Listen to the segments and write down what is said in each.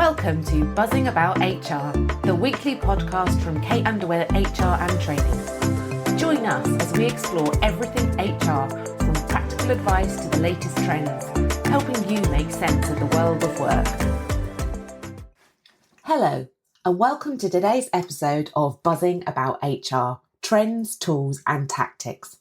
Welcome to Buzzing About HR, the weekly podcast from Kate Underwood HR and Training. Join us as we explore everything HR, from practical advice to the latest trends, helping you make sense of the world of work. Hello, and welcome to today's episode of Buzzing About HR, Trends, Tools and Tactics.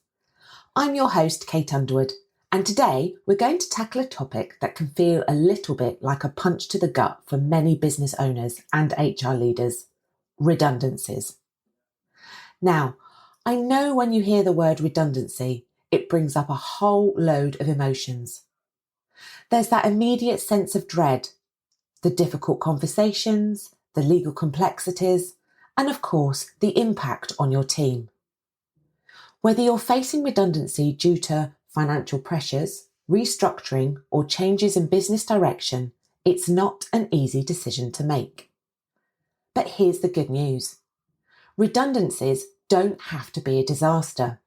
I'm your host, Kate Underwood, and today we're going to tackle a topic that can feel a little bit like a punch to the gut for many business owners and HR leaders: redundancies. Now, I know when you hear the word redundancy, it brings up a whole load of emotions. There's that immediate sense of dread, the difficult conversations, the legal complexities, and of course, the impact on your team. Whether you're facing redundancy due to financial pressures, restructuring, or changes in business direction, it's not an easy decision to make. But here's the good news. Redundancies don't have to be a disaster.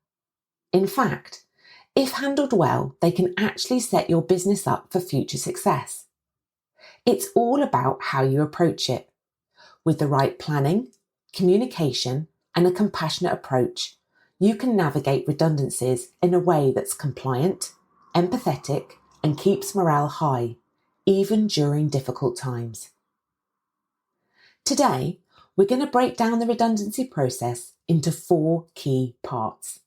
In fact, if handled well, they can actually set your business up for future success. It's all about how you approach it. With the right planning, communication, and a compassionate approach, you can navigate redundancies in a way that's compliant, empathetic, and keeps morale high, even during difficult times. Today, we're going to break down the redundancy process into 4 key parts.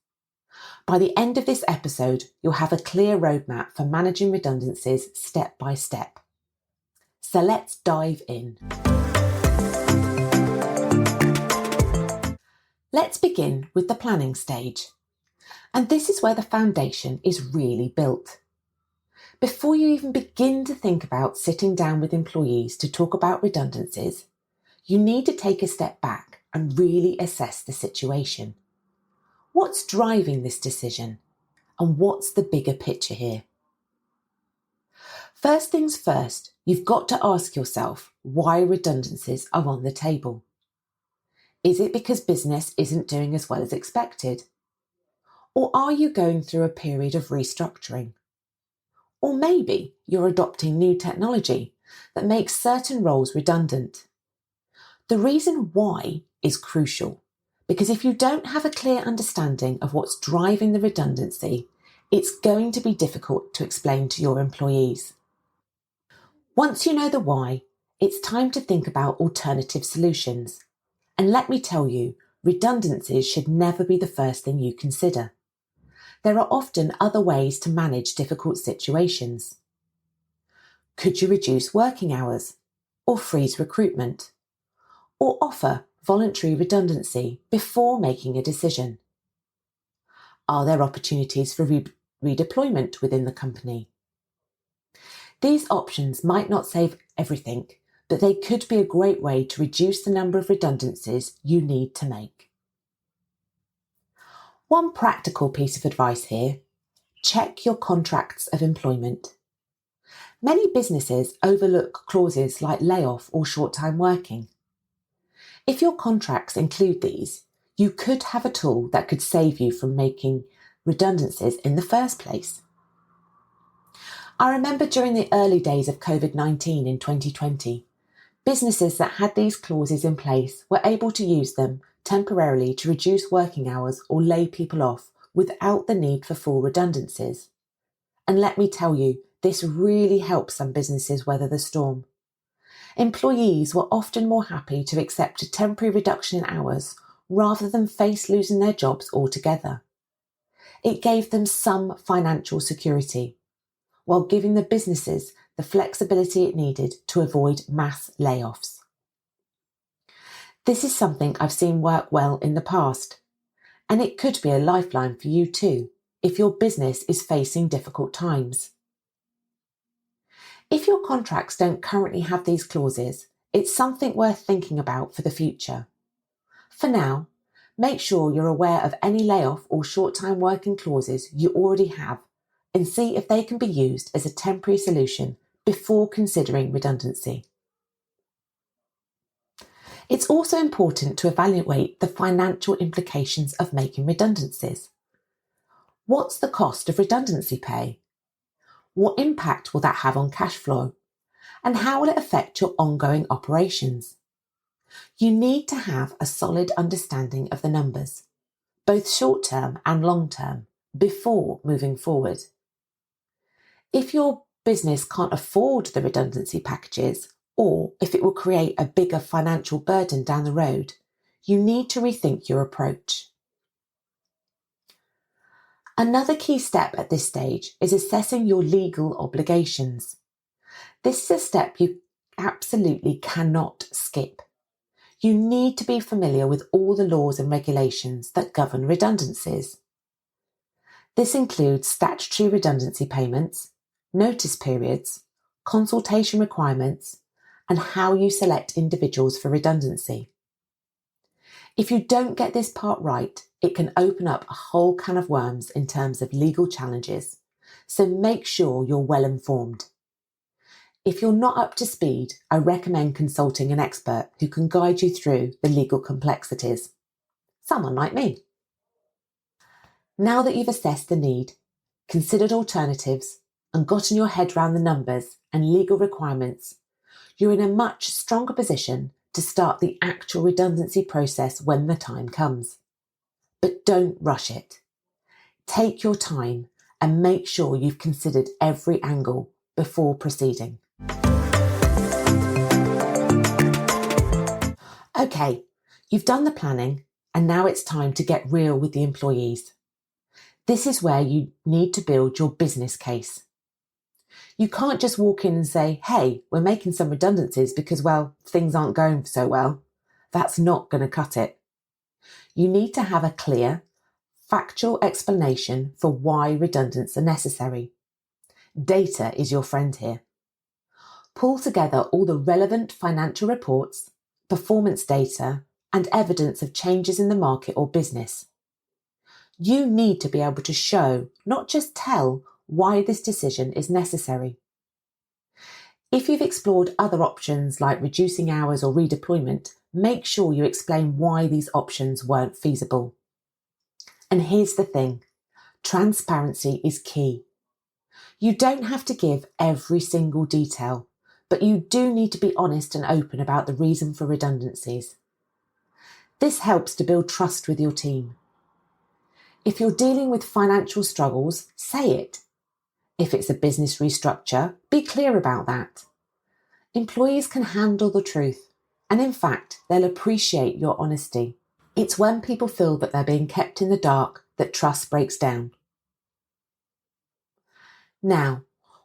By the end of this episode, you'll have a clear roadmap for managing redundancies step by step. So let's dive in. Let's begin with the planning stage. And this is where the foundation is really built. Before you even begin to think about sitting down with employees to talk about redundancies, you need to take a step back and really assess the situation. What's driving this decision? And what's the bigger picture here? First things first, you've got to ask yourself why redundancies are on the table. Is it because business isn't doing as well as expected? Or are you going through a period of restructuring? Or maybe you're adopting new technology that makes certain roles redundant. The reason why is crucial, because if you don't have a clear understanding of what's driving the redundancy, it's going to be difficult to explain to your employees. Once you know the why, it's time to think about alternative solutions. And let me tell you, redundancies should never be the first thing you consider. There are often other ways to manage difficult situations. Could you reduce working hours, or freeze recruitment, or offer voluntary redundancy before making a decision? Are there opportunities for redeployment within the company? These options might not save everything, but they could be a great way to reduce the number of redundancies you need to make. One practical piece of advice here: check your contracts of employment. Many businesses overlook clauses like layoff or short-time working. If your contracts include these, you could have a tool that could save you from making redundancies in the first place. I remember during the early days of COVID-19 in 2020, businesses that had these clauses in place were able to use them temporarily to reduce working hours or lay people off without the need for full redundancies. And let me tell you, this really helped some businesses weather the storm. Employees were often more happy to accept a temporary reduction in hours rather than face losing their jobs altogether. It gave them some financial security, while giving the businesses the flexibility it needed to avoid mass layoffs. This is something I've seen work well in the past, and it could be a lifeline for you too if your business is facing difficult times. If your contracts don't currently have these clauses, it's something worth thinking about for the future. For now, make sure you're aware of any layoff or short-time working clauses you already have and see if they can be used as a temporary solution before considering redundancy. It's also important to evaluate the financial implications of making redundancies. What's the cost of redundancy pay? What impact will that have on cash flow? And how will it affect your ongoing operations? You need to have a solid understanding of the numbers, both short-term and long-term, before moving forward. If your business can't afford the redundancy packages, or if it will create a bigger financial burden down the road, you need to rethink your approach. Another key step at this stage is assessing your legal obligations. This is a step you absolutely cannot skip. You need to be familiar with all the laws and regulations that govern redundancies. This includes statutory redundancy payments, notice periods, consultation requirements, and how you select individuals for redundancy. If you don't get this part right, it can open up a whole can of worms in terms of legal challenges, so make sure you're well informed. If you're not up to speed, I recommend consulting an expert who can guide you through the legal complexities. Someone like me. Now that you've assessed the need, considered alternatives, and gotten your head around the numbers and legal requirements, you're in a much stronger position to start the actual redundancy process when the time comes. But don't rush it. Take your time and make sure you've considered every angle before proceeding. Okay, you've done the planning and now it's time to get real with the employees. This is where you need to build your business case. You can't just walk in and say, hey, we're making some redundancies because, well, things aren't going so well. That's not going to cut it. You need to have a clear, factual explanation for why redundancies are necessary. Data is your friend here. Pull together all the relevant financial reports, performance data, and evidence of changes in the market or business. You need to be able to show, not just tell, why this decision is necessary. If you've explored other options like reducing hours or redeployment, make sure you explain why these options weren't feasible. And here's the thing, transparency is key. You don't have to give every single detail, but you do need to be honest and open about the reason for redundancies. This helps to build trust with your team. If you're dealing with financial struggles, say it. If it's a business restructure, be clear about that. Employees can handle the truth, and in fact, they'll appreciate your honesty. It's when people feel that they're being kept in the dark that trust breaks down. Now,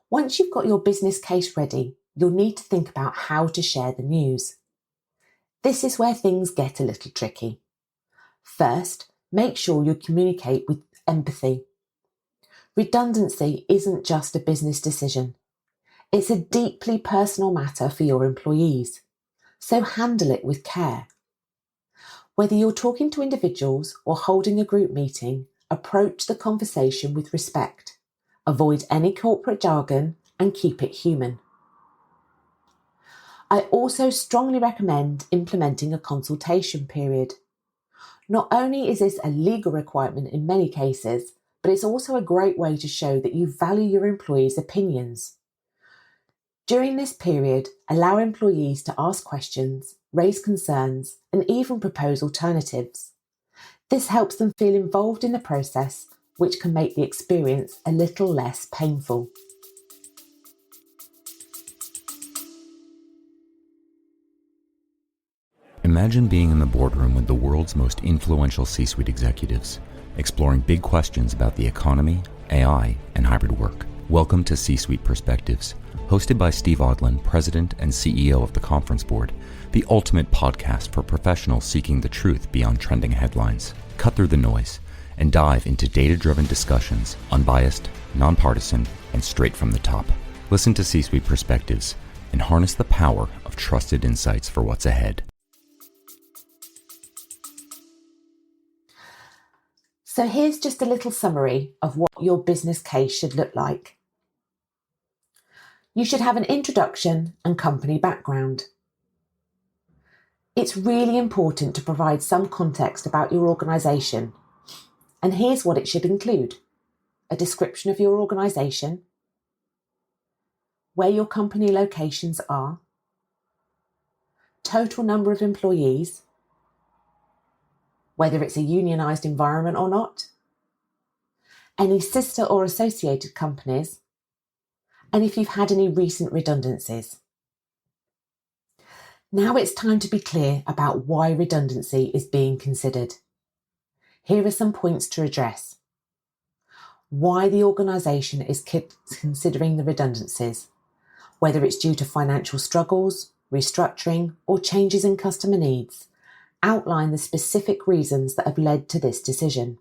once you've got your business case ready, you'll need to think about how to share the news. This is where things get a little tricky. First, make sure you communicate with empathy. Redundancy isn't just a business decision. It's a deeply personal matter for your employees, so handle it with care. Whether you're talking to individuals or holding a group meeting, approach the conversation with respect. Avoid any corporate jargon and keep it human. I also strongly recommend implementing a consultation period. Not only is this a legal requirement in many cases, but it's also a great way to show that you value your employees' opinions. During this period, allow employees to ask questions, raise concerns, and even propose alternatives. This helps them feel involved in the process, which can make the experience a little less painful. Imagine being in the boardroom with the world's most influential C-suite executives, exploring big questions about the economy, AI, and hybrid work. Welcome to C-Suite Perspectives, hosted by Steve Odland, President and CEO of the Conference Board, the ultimate podcast for professionals seeking the truth beyond trending headlines. Cut through the noise and dive into data-driven discussions, unbiased, nonpartisan, and straight from the top. Listen to C-Suite Perspectives and harness the power of trusted insights for what's ahead. So here's just a little summary of what your business case should look like. You should have an introduction and company background. It's really important to provide some context about your organisation, and here's what it should include: a description of your organisation, where your company locations are, total number of employees, whether it's a unionised environment or not, any sister or associated companies, and if you've had any recent redundancies. Now it's time to be clear about why redundancy is being considered. Here are some points to address. Why the organisation is considering the redundancies, whether it's due to financial struggles, restructuring, or changes in customer needs. Outline the specific reasons that have led to this decision.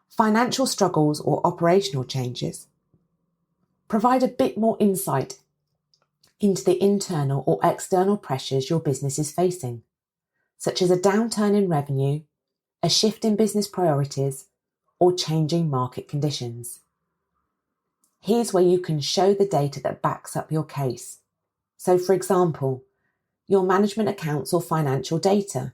Financial struggles or operational changes provide a bit more insight into the internal or external pressures your business is facing, such as a downturn in revenue, a shift in business priorities, or changing market conditions. Here's where you can show the data that backs up your case. So, for example, your management accounts or financial data.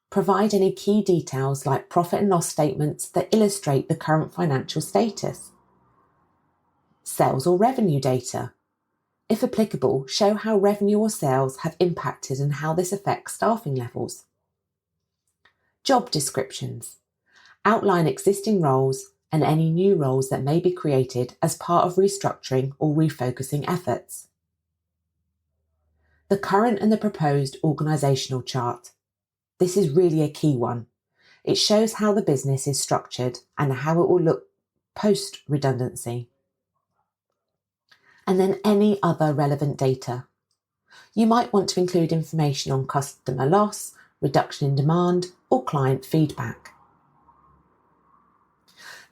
Provide any key details like profit and loss statements that illustrate the current financial status. Sales or revenue data. If applicable, show how revenue or sales have impacted and how this affects staffing levels. Job descriptions. Outline existing roles and any new roles that may be created as part of restructuring or refocusing efforts. The current and the proposed organisational chart. This is really a key one. It shows how the business is structured and how it will look post-redundancy. And then any other relevant data. You might want to include information on customer loss, reduction in demand, or client feedback.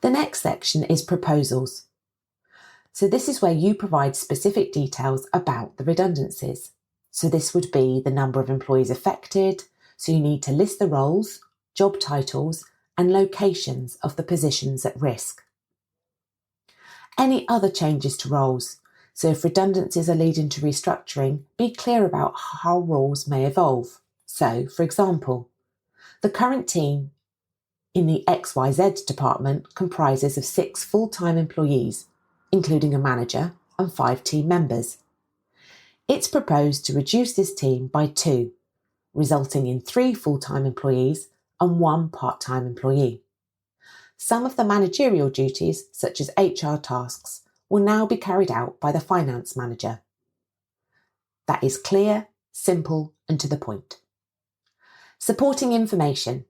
The next section is proposals. So this is where you provide specific details about the redundancies. So this would be the number of employees affected. So you need to list the roles, job titles, and locations of the positions at risk. Any other changes to roles. So if redundancies are leading to restructuring, be clear about how roles may evolve. So, for example, the current team in the XYZ department comprises of 6 full-time employees, including a manager and 5 team members. It's proposed to reduce this team by 2, resulting in 3 full-time employees and 1 part-time employee. Some of the managerial duties, such as HR tasks, will now be carried out by the finance manager. That is clear, simple, and to the point. Supporting information.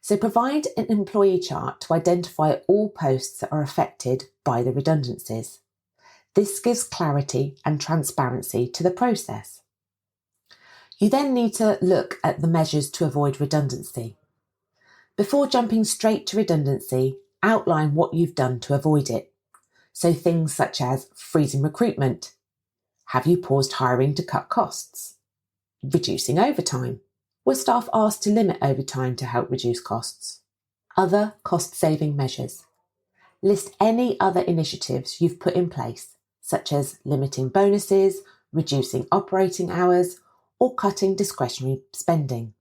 So provide an employee chart to identify all posts that are affected by the redundancies. This gives clarity and transparency to the process. You then need to look at the measures to avoid redundancy. Before jumping straight to redundancy, outline what you've done to avoid it. So things such as freezing recruitment. Have you paused hiring to cut costs? Reducing overtime. Were staff asked to limit overtime to help reduce costs? Other cost-saving measures. List any other initiatives you've put in place, such as limiting bonuses, reducing operating hours, or cutting discretionary spending.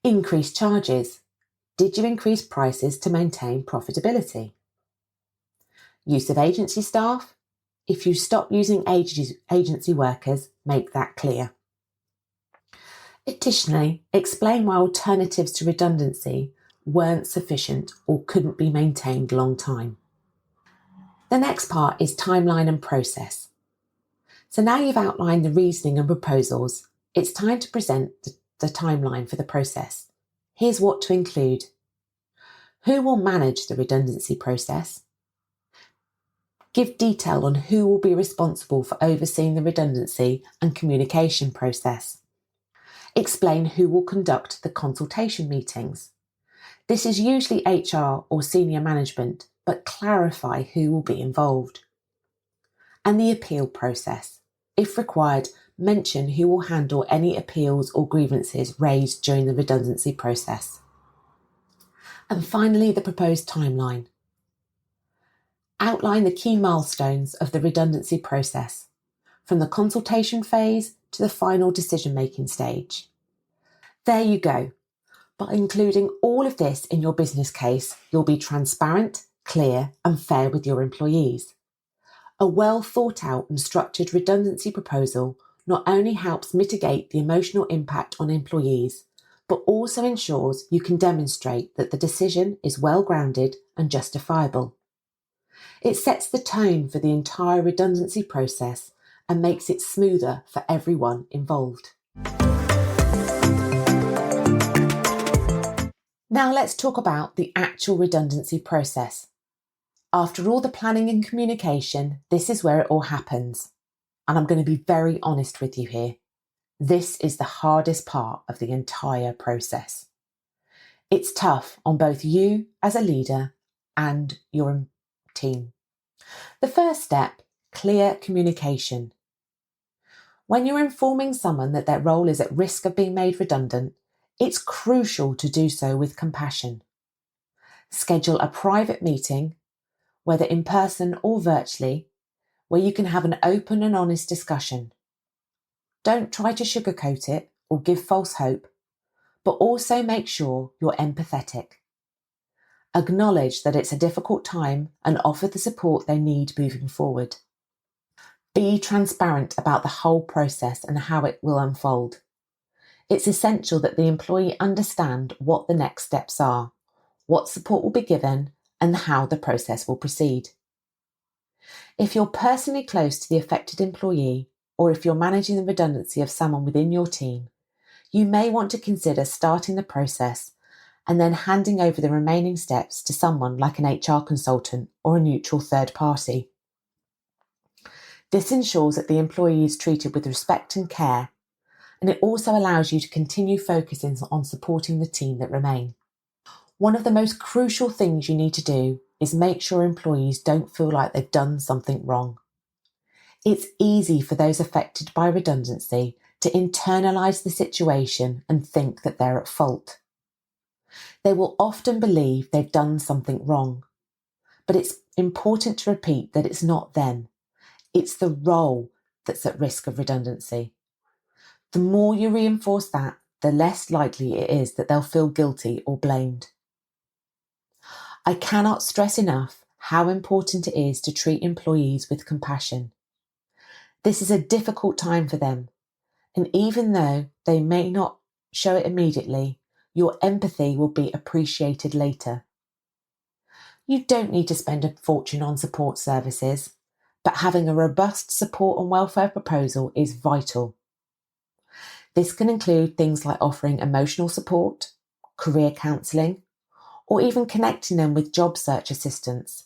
Increase charges. Did you increase prices to maintain profitability? Use of agency staff. If you stop using agency workers, make that clear. Additionally, explain why alternatives to redundancy weren't sufficient or couldn't be maintained long time. The next part is timeline and process. So now you've outlined the reasoning and proposals, it's time to present the timeline for the process. Here's what to include. Who will manage the redundancy process? Give detail on who will be responsible for overseeing the redundancy and communication process. Explain who will conduct the consultation meetings. This is usually HR or senior management, but clarify who will be involved. And the appeal process. If required, mention who will handle any appeals or grievances raised during the redundancy process. And finally, the proposed timeline. Outline the key milestones of the redundancy process, from the consultation phase to the final decision-making stage. There you go. By including all of this in your business case, you'll be transparent, clear, and fair with your employees. A well thought out and structured redundancy proposal not only helps mitigate the emotional impact on employees, but also ensures you can demonstrate that the decision is well grounded and justifiable. It sets the tone for the entire redundancy process and makes it smoother for everyone involved. Now let's talk about the actual redundancy process. After all the planning and communication, this is where it all happens. And I'm going to be very honest with you here. This is the hardest part of the entire process. It's tough on both you as a leader and your team. The first step, clear communication. When you're informing someone that their role is at risk of being made redundant, it's crucial to do so with compassion. Schedule a private meeting, whether in person or virtually, where you can have an open and honest discussion. Don't try to sugarcoat it or give false hope, but also make sure you're empathetic. Acknowledge that it's a difficult time and offer the support they need moving forward. Be transparent about the whole process and how it will unfold. It's essential that the employee understand what the next steps are, what support will be given, and how the process will proceed. If you're personally close to the affected employee, or if you're managing the redundancy of someone within your team, you may want to consider starting the process and then handing over the remaining steps to someone like an HR consultant or a neutral third party. This ensures that the employee is treated with respect and care, and it also allows you to continue focusing on supporting the team that remain. One of the most crucial things you need to do is make sure employees don't feel like they've done something wrong. It's easy for those affected by redundancy to internalise the situation and think that they're at fault. They will often believe they've done something wrong, but it's important to repeat that it's not them. It's the role that's at risk of redundancy. The more you reinforce that, the less likely it is that they'll feel guilty or blamed. I cannot stress enough how important it is to treat employees with compassion. This is a difficult time for them, and even though they may not show it immediately, your empathy will be appreciated later. You don't need to spend a fortune on support services, but having a robust support and welfare proposal is vital. This can include things like offering emotional support, career counselling, or even connecting them with job search assistance.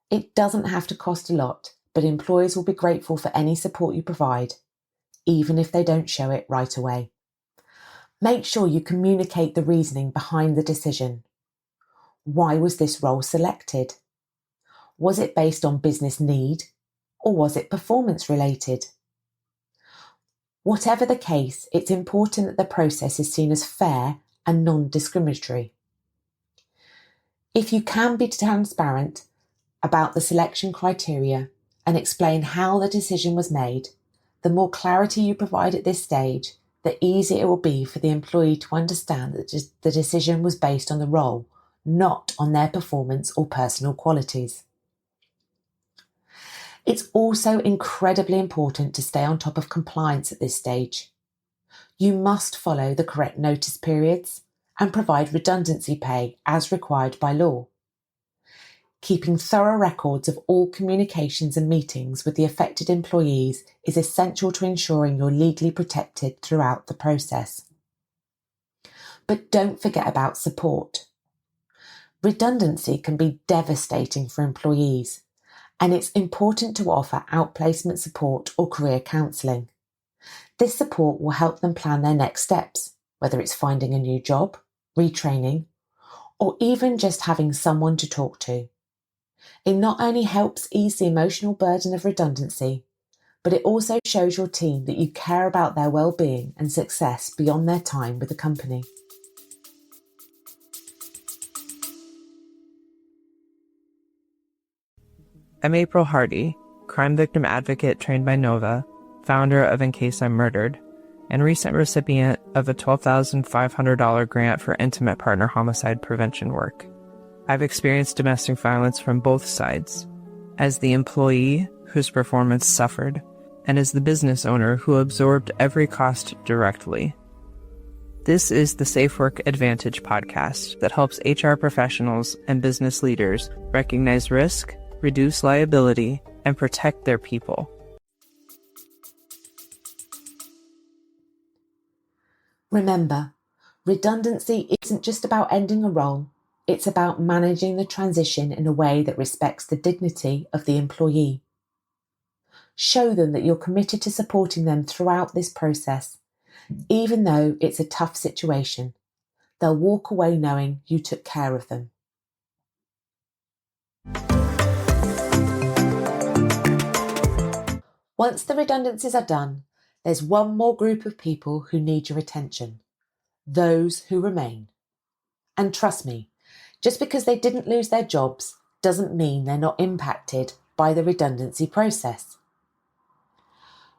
It doesn't have to cost a lot, but employers will be grateful for any support you provide, even if they don't show it right away. Make sure you communicate the reasoning behind the decision. Why was this role selected? Was it based on business need, or was it performance related? Whatever the case, it's important that the process is seen as fair and non-discriminatory. If you can be transparent about the selection criteria and explain how the decision was made, the more clarity you provide at this stage, the easier it will be for the employee to understand that the decision was based on the role, not on their performance or personal qualities. It's also incredibly important to stay on top of compliance at this stage. You must follow the correct notice periods and provide redundancy pay as required by law. Keeping thorough records of all communications and meetings with the affected employees is essential to ensuring you're legally protected throughout the process. But don't forget about support. Redundancy can be devastating for employees, and it's important to offer outplacement support or career counselling. This support will help them plan their next steps, whether it's finding a new job, retraining, or even just having someone to talk to. It not only helps ease the emotional burden of redundancy, but it also shows your team that you care about their well-being and success beyond their time with the company. I'm April Hardy, crime victim advocate trained by Nova, founder of In Case I'm Murdered, and recent recipient of a $12,500 grant for intimate partner homicide prevention work. I've experienced domestic violence from both sides, as the employee whose performance suffered, and as the business owner who absorbed every cost directly. This is the Safe Work Advantage podcast that helps HR professionals and business leaders recognize risk, reduce liability, and protect their people. Remember, redundancy isn't just about ending a role, it's about managing the transition in a way that respects the dignity of the employee. Show them that you're committed to supporting them throughout this process. Even though it's a tough situation, they'll walk away knowing you took care of them. Once the redundancies are done, there's one more group of people who need your attention: those who remain. And trust me, just because they didn't lose their jobs doesn't mean they're not impacted by the redundancy process.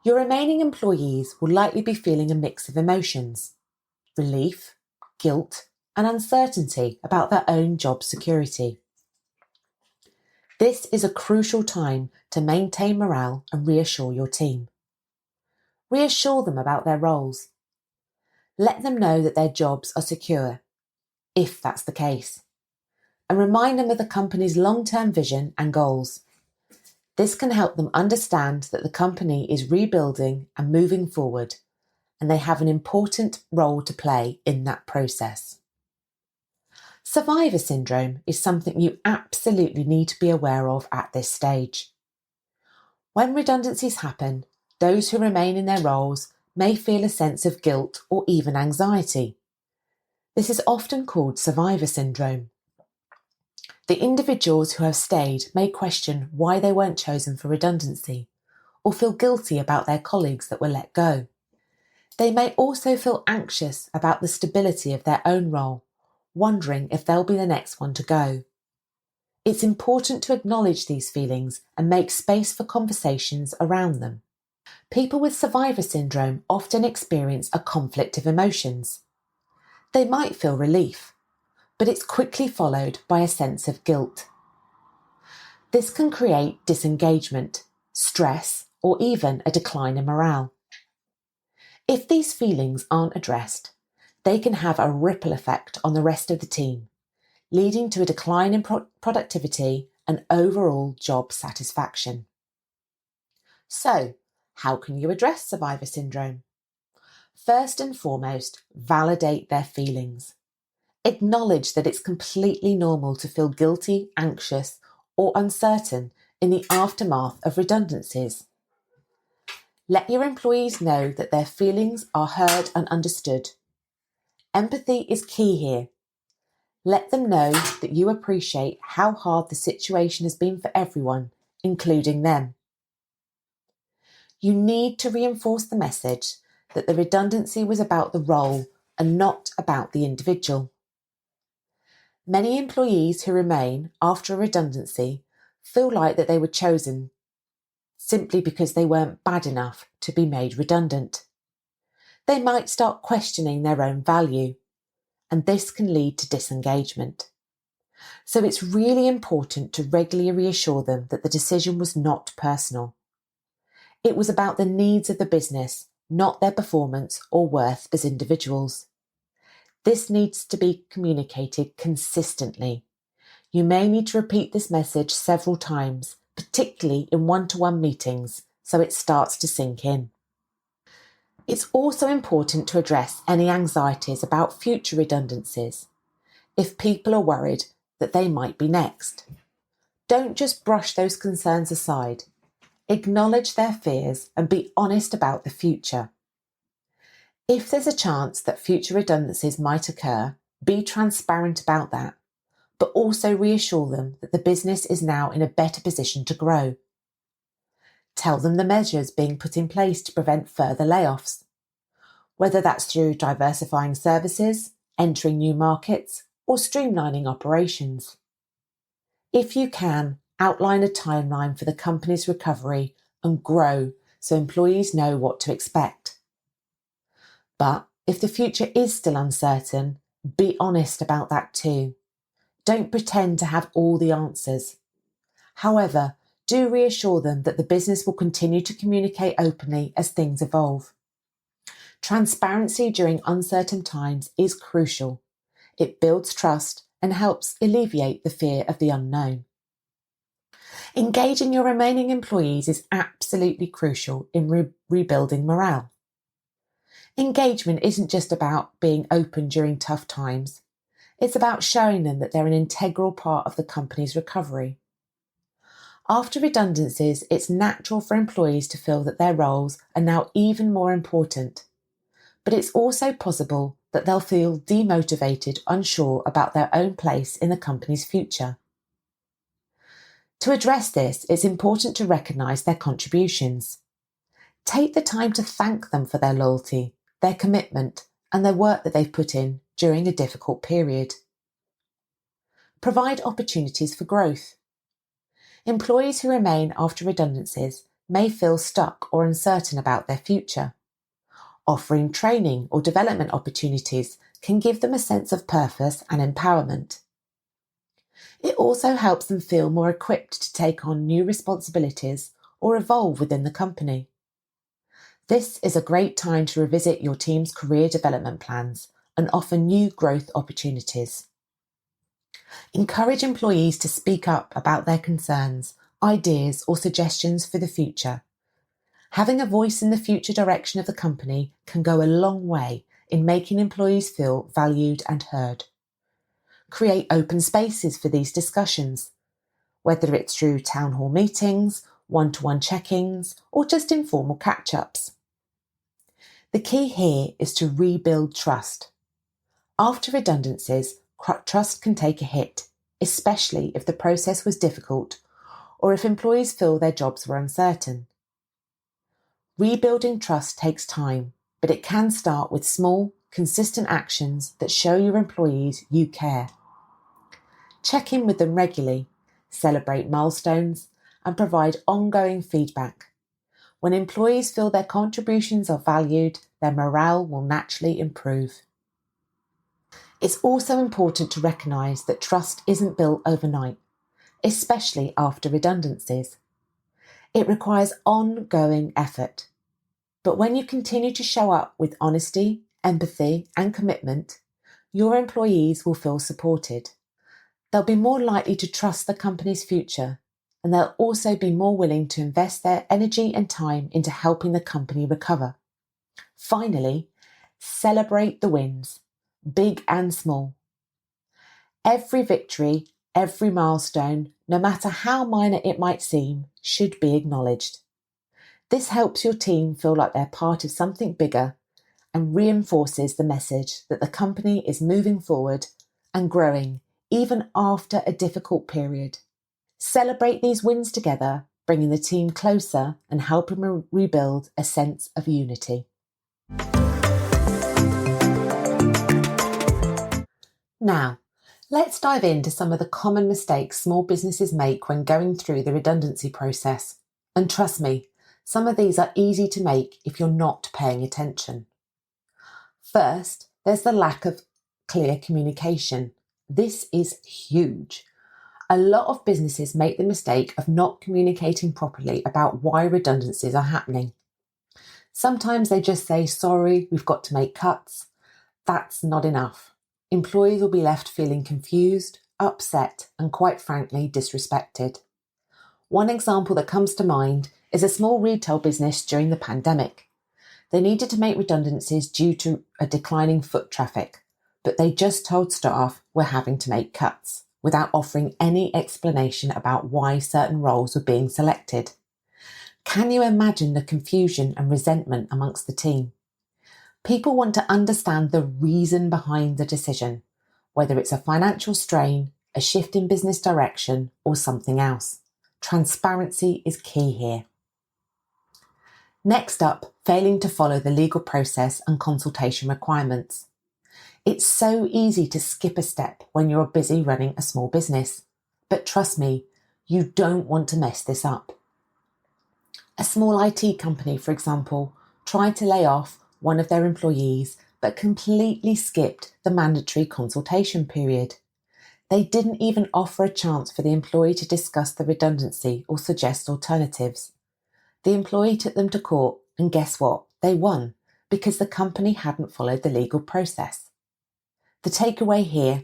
Your remaining employees will likely be feeling a mix of emotions: relief, guilt, and uncertainty about their own job security. This is a crucial time to maintain morale and reassure your team. Reassure them about their roles. Let them know that their jobs are secure, if that's the case, and remind them of the company's long-term vision and goals. This can help them understand that the company is rebuilding and moving forward, and they have an important role to play in that process. Survivor syndrome is something you absolutely need to be aware of at this stage. When redundancies happen, those who remain in their roles may feel a sense of guilt or even anxiety. This is often called survivor syndrome. The individuals who have stayed may question why they weren't chosen for redundancy, or feel guilty about their colleagues that were let go. They may also feel anxious about the stability of their own role, wondering if they'll be the next one to go. It's important to acknowledge these feelings and make space for conversations around them. People with survivor syndrome often experience a conflict of emotions. They might feel relief, but it's quickly followed by a sense of guilt. This can create disengagement, stress, or even a decline in morale. If these feelings aren't addressed, they can have a ripple effect on the rest of the team, leading to a decline in productivity and overall job satisfaction. So, how can you address survivor syndrome? First and foremost, validate their feelings. Acknowledge that it's completely normal to feel guilty, anxious, or uncertain in the aftermath of redundancies. Let your employees know that their feelings are heard and understood. Empathy is key here. Let them know that you appreciate how hard the situation has been for everyone, including them. You need to reinforce the message that the redundancy was about the role and not about the individual. Many employees who remain after a redundancy feel like that they were chosen simply because they weren't bad enough to be made redundant. They might start questioning their own value, and this can lead to disengagement. So it's really important to regularly reassure them that the decision was not personal. It was about the needs of the business, not their performance or worth as individuals. This needs to be communicated consistently. You may need to repeat this message several times, particularly in one-to-one meetings, so it starts to sink in. It's also important to address any anxieties about future redundancies, if people are worried that they might be next. Don't just brush those concerns aside. Acknowledge their fears and be honest about the future. If there's a chance that future redundancies might occur, be transparent about that, but also reassure them that the business is now in a better position to grow. Tell them the measures being put in place to prevent further layoffs, whether that's through diversifying services, entering new markets, or streamlining operations. If you can, outline a timeline for the company's recovery and grow so employees know what to expect. But if the future is still uncertain, be honest about that too. Don't pretend to have all the answers. However, do reassure them that the business will continue to communicate openly as things evolve. Transparency during uncertain times is crucial. It builds trust and helps alleviate the fear of the unknown. Engaging your remaining employees is absolutely crucial in rebuilding morale. Engagement isn't just about being open during tough times. It's about showing them that they're an integral part of the company's recovery. After redundancies, it's natural for employees to feel that their roles are now even more important. But it's also possible that they'll feel demotivated, unsure about their own place in the company's future. To address this, it's important to recognise their contributions. Take the time to thank them for their loyalty, their commitment, and their work that they've put in during a difficult period. Provide opportunities for growth. Employees who remain after redundancies may feel stuck or uncertain about their future. Offering training or development opportunities can give them a sense of purpose and empowerment. It also helps them feel more equipped to take on new responsibilities or evolve within the company. This is a great time to revisit your team's career development plans and offer new growth opportunities. Encourage employees to speak up about their concerns, ideas, or suggestions for the future. Having a voice in the future direction of the company can go a long way in making employees feel valued and heard. Create open spaces for these discussions, whether it's through town hall meetings, one-to-one check-ins, or just informal catch-ups. The key here is to rebuild trust. After redundancies, trust can take a hit, especially if the process was difficult or if employees feel their jobs were uncertain. Rebuilding trust takes time, but it can start with small, consistent actions that show your employees you care. Check in with them regularly, celebrate milestones, and provide ongoing feedback. When employees feel their contributions are valued, their morale will naturally improve. It's also important to recognise that trust isn't built overnight, especially after redundancies. It requires ongoing effort. But when you continue to show up with honesty, empathy, and commitment, your employees will feel supported. They'll be more likely to trust the company's future, and they'll also be more willing to invest their energy and time into helping the company recover. Finally, celebrate the wins, big and small. Every victory, every milestone, no matter how minor it might seem, should be acknowledged. This helps your team feel like they're part of something bigger and reinforces the message that the company is moving forward and growing even after a difficult period. Celebrate these wins together, bringing the team closer and helping rebuild a sense of unity. Now, let's dive into some of the common mistakes small businesses make when going through the redundancy process. And trust me, some of these are easy to make if you're not paying attention. First, there's the lack of clear communication. This is huge. A lot of businesses make the mistake of not communicating properly about why redundancies are happening. Sometimes they just say, sorry, we've got to make cuts. That's not enough. Employees will be left feeling confused, upset, and quite frankly, disrespected. One example that comes to mind is a small retail business during the pandemic. They needed to make redundancies due to a declining foot traffic, but they just told staff we're having to make cuts without offering any explanation about why certain roles were being selected. Can you imagine the confusion and resentment amongst the team? People want to understand the reason behind the decision, whether it's a financial strain, a shift in business direction, or something else. Transparency is key here. Next up, failing to follow the legal process and consultation requirements. It's so easy to skip a step when you're busy running a small business. But trust me, you don't want to mess this up. A small IT company, for example, tried to lay off one of their employees but completely skipped the mandatory consultation period. They didn't even offer a chance for the employee to discuss the redundancy or suggest alternatives. The employee took them to court, and guess what? They won, because the company hadn't followed the legal process. The takeaway here: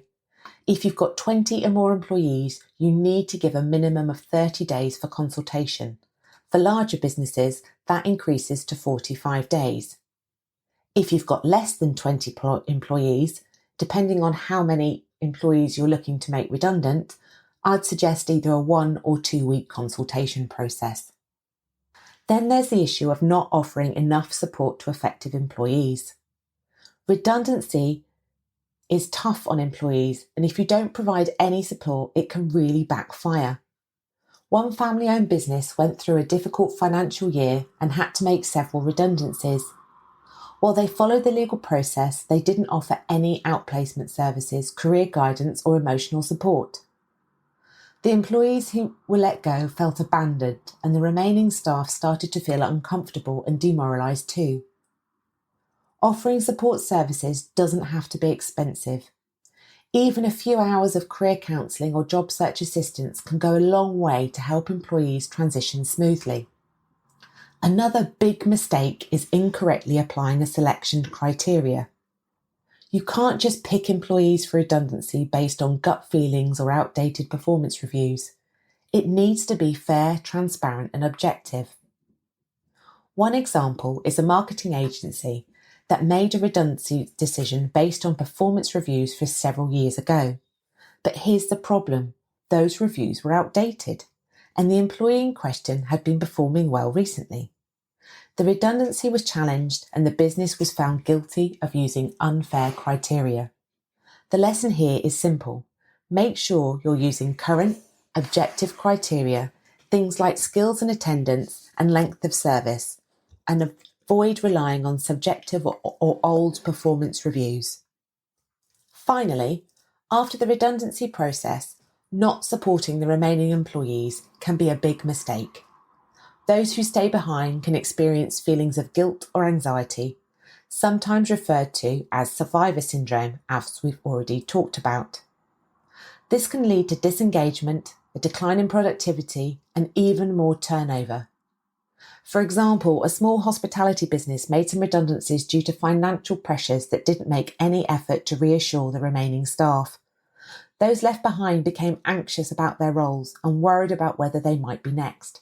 if you've got 20 or more employees, you need to give a minimum of 30 days for consultation. For larger businesses, that increases to 45 days. If you've got less than 20 employees, depending on how many employees you're looking to make redundant, I'd suggest either a 1 or 2 week consultation process. Then there's the issue of not offering enough support to affected employees. Redundancy is tough on employees, and if you don't provide any support, it can really backfire. One family-owned business went through a difficult financial year and had to make several redundancies. While they followed the legal process, they didn't offer any outplacement services, career guidance, or emotional support. The employees who were let go felt abandoned, and the remaining staff started to feel uncomfortable and demoralised too. Offering support services doesn't have to be expensive. Even a few hours of career counselling or job search assistance can go a long way to help employees transition smoothly. Another big mistake is incorrectly applying a selection criteria. You can't just pick employees for redundancy based on gut feelings or outdated performance reviews. It needs to be fair, transparent, and objective. One example is a marketing agency that made a redundancy decision based on performance reviews for several years ago. But here's the problem: those reviews were outdated, and the employee in question had been performing well recently. The redundancy was challenged, and the business was found guilty of using unfair criteria. The lesson here is simple: make sure you're using current, objective criteria, things like skills and attendance and length of service, and avoid relying on subjective or old performance reviews. Finally, after the redundancy process, not supporting the remaining employees can be a big mistake. Those who stay behind can experience feelings of guilt or anxiety, sometimes referred to as survivor syndrome, as we've already talked about. This can lead to disengagement, a decline in productivity, and even more turnover. For example, a small hospitality business made some redundancies due to financial pressures that didn't make any effort to reassure the remaining staff. Those left behind became anxious about their roles and worried about whether they might be next.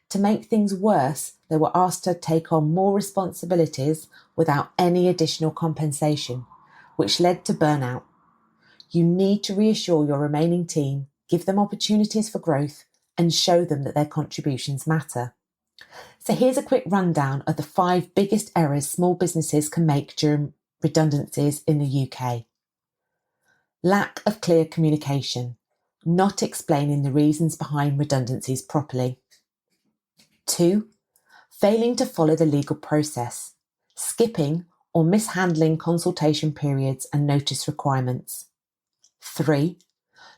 To make things worse, they were asked to take on more responsibilities without any additional compensation, which led to burnout. You need to reassure your remaining team, give them opportunities for growth, and show them that their contributions matter. So here's a quick rundown of the 5 biggest errors small businesses can make during redundancies in the UK. Lack of clear communication, not explaining the reasons behind redundancies properly. 2. Failing to follow the legal process, skipping or mishandling consultation periods and notice requirements. 3.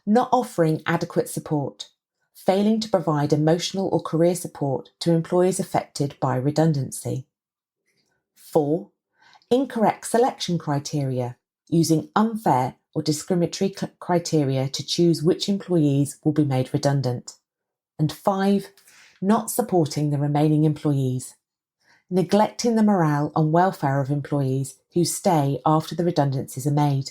Not offering adequate support, failing to provide emotional or career support to employees affected by redundancy. 4. Incorrect selection criteria, using unfair or discriminatory criteria to choose which employees will be made redundant. And 5. Not supporting the remaining employees, neglecting the morale and welfare of employees who stay after the redundancies are made.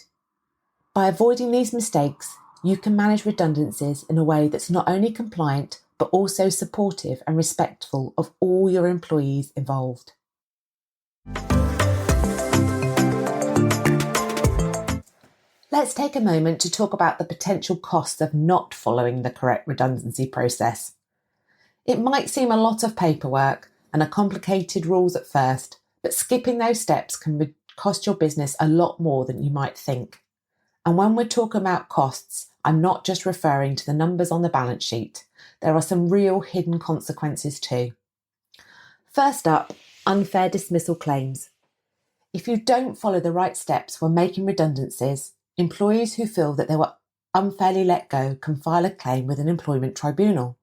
By avoiding these mistakes, you can manage redundancies in a way that's not only compliant, but also supportive and respectful of all your employees involved. Let's take a moment to talk about the potential costs of not following the correct redundancy process. It might seem a lot of paperwork and a complicated rules at first, but skipping those steps can cost your business a lot more than you might think. And when we're talking about costs, I'm not just referring to the numbers on the balance sheet. There are some real hidden consequences too. First up, unfair dismissal claims. If you don't follow the right steps when making redundancies, employees who feel that they were unfairly let go can file a claim with an employment tribunal.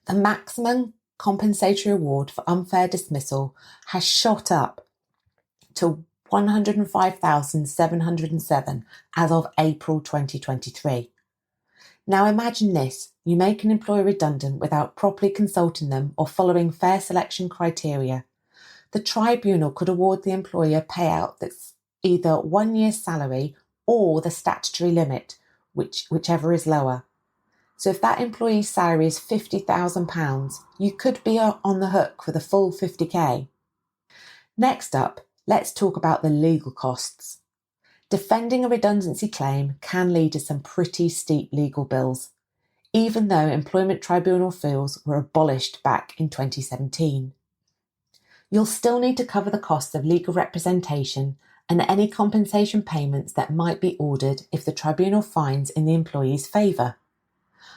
The maximum compensatory award for unfair dismissal has shot up to 105,707 as of April 2023. Now imagine this, you make an employee redundant without properly consulting them or following fair selection criteria. The tribunal could award the employer a payout that's either 1 year's salary or the statutory limit, whichever is lower. So if that employee's salary is £50,000, you could be on the hook for the full 50k. Next up, let's talk about the legal costs. Defending a redundancy claim can lead to some pretty steep legal bills, even though employment tribunal fees were abolished back in 2017. You'll still need to cover the costs of legal representation and any compensation payments that might be ordered if the tribunal finds in the employee's favour.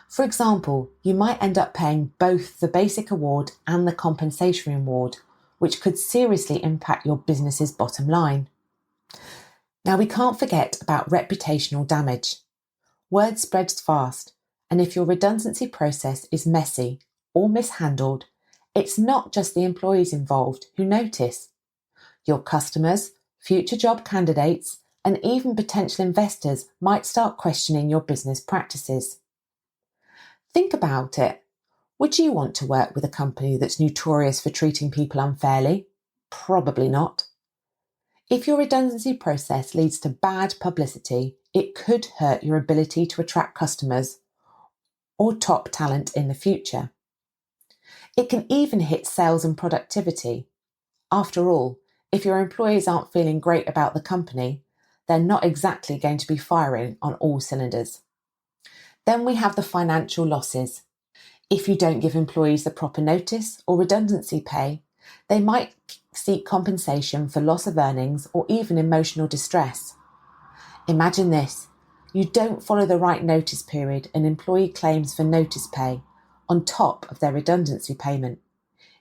For example, you might end up paying both the basic award and the compensation award, which could seriously impact your business's bottom line. Now, we can't forget about reputational damage. Word spreads fast, and if your redundancy process is messy or mishandled, it's not just the employees involved who notice. Your customers, future job candidates, and even potential investors might start questioning your business practices. Think about it. Would you want to work with a company that's notorious for treating people unfairly? Probably not. If your redundancy process leads to bad publicity, it could hurt your ability to attract customers or top talent in the future. It can even hit sales and productivity. After all, if your employees aren't feeling great about the company, they're not exactly going to be firing on all cylinders. Then we have the financial losses. If you don't give employees the proper notice or redundancy pay, they might seek compensation for loss of earnings or even emotional distress. Imagine this, you don't follow the right notice period and employee claims for notice pay on top of their redundancy payment.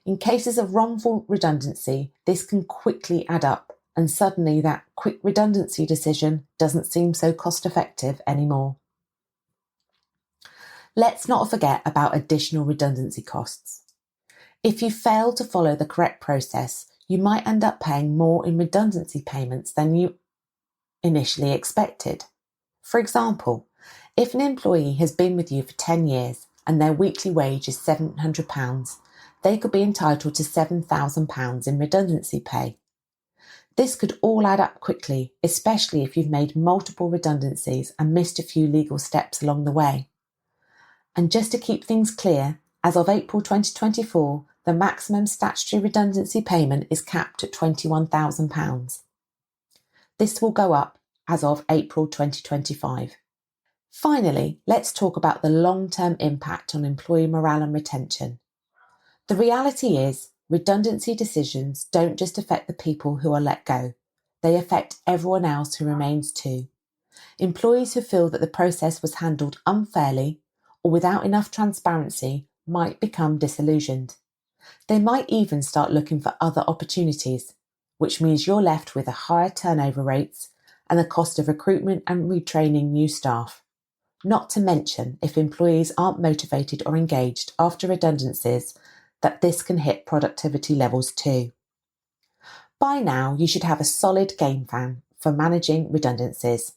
In cases of wrongful redundancy, this can quickly add up, and suddenly that quick redundancy decision doesn't seem so cost effective anymore. Let's not forget about additional redundancy costs. If you fail to follow the correct process, you might end up paying more in redundancy payments than you initially expected. For example, if an employee has been with you for 10 years and their weekly wage is £700, they could be entitled to £7,000 in redundancy pay. This could all add up quickly, especially if you've made multiple redundancies and missed a few legal steps along the way. And just to keep things clear, as of April 2024, the maximum statutory redundancy payment is capped at £21,000. This will go up as of April 2025. Finally, let's talk about the long-term impact on employee morale and retention. The reality is, redundancy decisions don't just affect the people who are let go. They affect everyone else who remains too. Employees who feel that the process was handled unfairly or without enough transparency might become disillusioned. They might even start looking for other opportunities, which means you're left with a higher turnover rates and the cost of recruitment and retraining new staff. Not to mention, if employees aren't motivated or engaged after redundancies, that this can hit productivity levels too. By now, you should have a solid game plan for managing redundancies.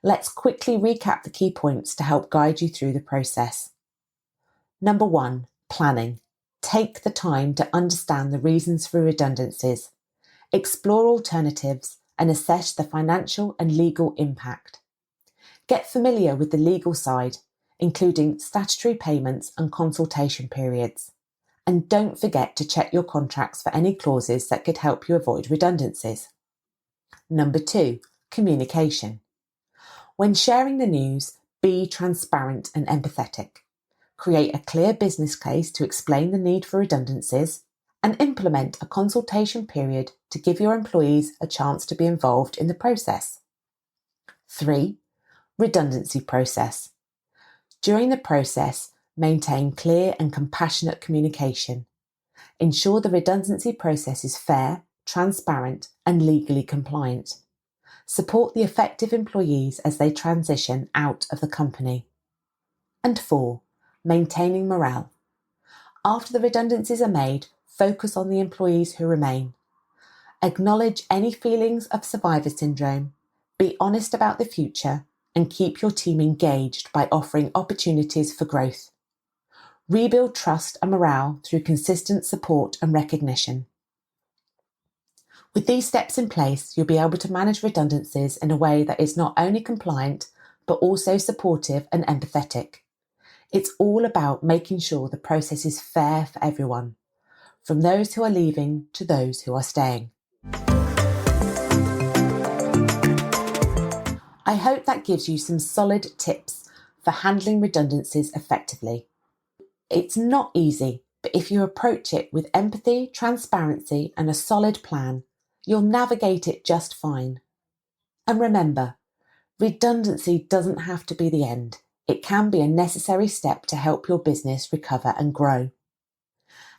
Let's quickly recap the key points to help guide you through the process. Number 1, planning. Take the time to understand the reasons for redundancies, explore alternatives, and assess the financial and legal impact. Get familiar with the legal side, including statutory payments and consultation periods. And don't forget to check your contracts for any clauses that could help you avoid redundancies. Number 2, communication. When sharing the news, be transparent and empathetic. Create a clear business case to explain the need for redundancies and implement a consultation period to give your employees a chance to be involved in the process. 3, redundancy process. During the process, maintain clear and compassionate communication. Ensure the redundancy process is fair, transparent, and legally compliant. Support the affected employees as they transition out of the company. And 4, maintaining morale. After the redundancies are made, focus on the employees who remain. Acknowledge any feelings of survivor syndrome, be honest about the future, and keep your team engaged by offering opportunities for growth. Rebuild trust and morale through consistent support and recognition. With these steps in place, you'll be able to manage redundancies in a way that is not only compliant, but also supportive and empathetic. It's all about making sure the process is fair for everyone, from those who are leaving to those who are staying. I hope that gives you some solid tips for handling redundancies effectively. It's not easy, but if you approach it with empathy, transparency, and a solid plan, you'll navigate it just fine. And remember, redundancy doesn't have to be the end. It can be a necessary step to help your business recover and grow.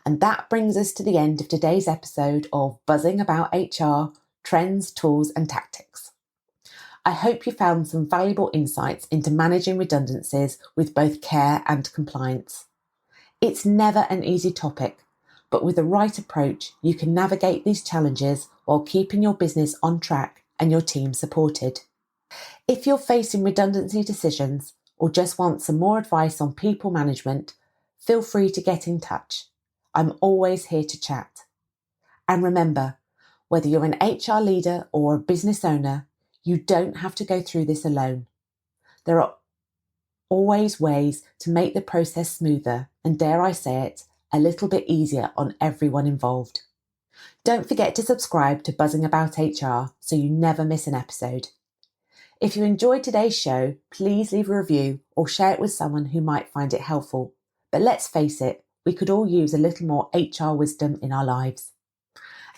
And that brings us to the end of today's episode of Buzzing About HR, Trends, Tools and Tactics. I hope you found some valuable insights into managing redundancies with both care and compliance. It's never an easy topic, but with the right approach, you can navigate these challenges while keeping your business on track and your team supported. If you're facing redundancy decisions or just want some more advice on people management, feel free to get in touch. I'm always here to chat. And remember, whether you're an HR leader or a business owner, you don't have to go through this alone. There are always ways to make the process smoother and, dare I say it, a little bit easier on everyone involved. Don't forget to subscribe to Buzzing About HR so you never miss an episode. If you enjoyed today's show, please leave a review or share it with someone who might find it helpful. But let's face it, we could all use a little more HR wisdom in our lives.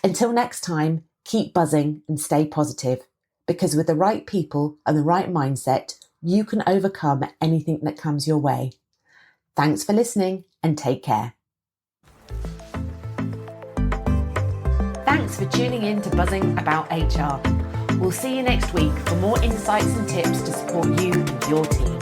Until next time, keep buzzing and stay positive, because with the right people and the right mindset, you can overcome anything that comes your way. Thanks for listening and take care. Thanks for tuning in to Buzzing About HR. We'll see you next week for more insights and tips to support you and your team.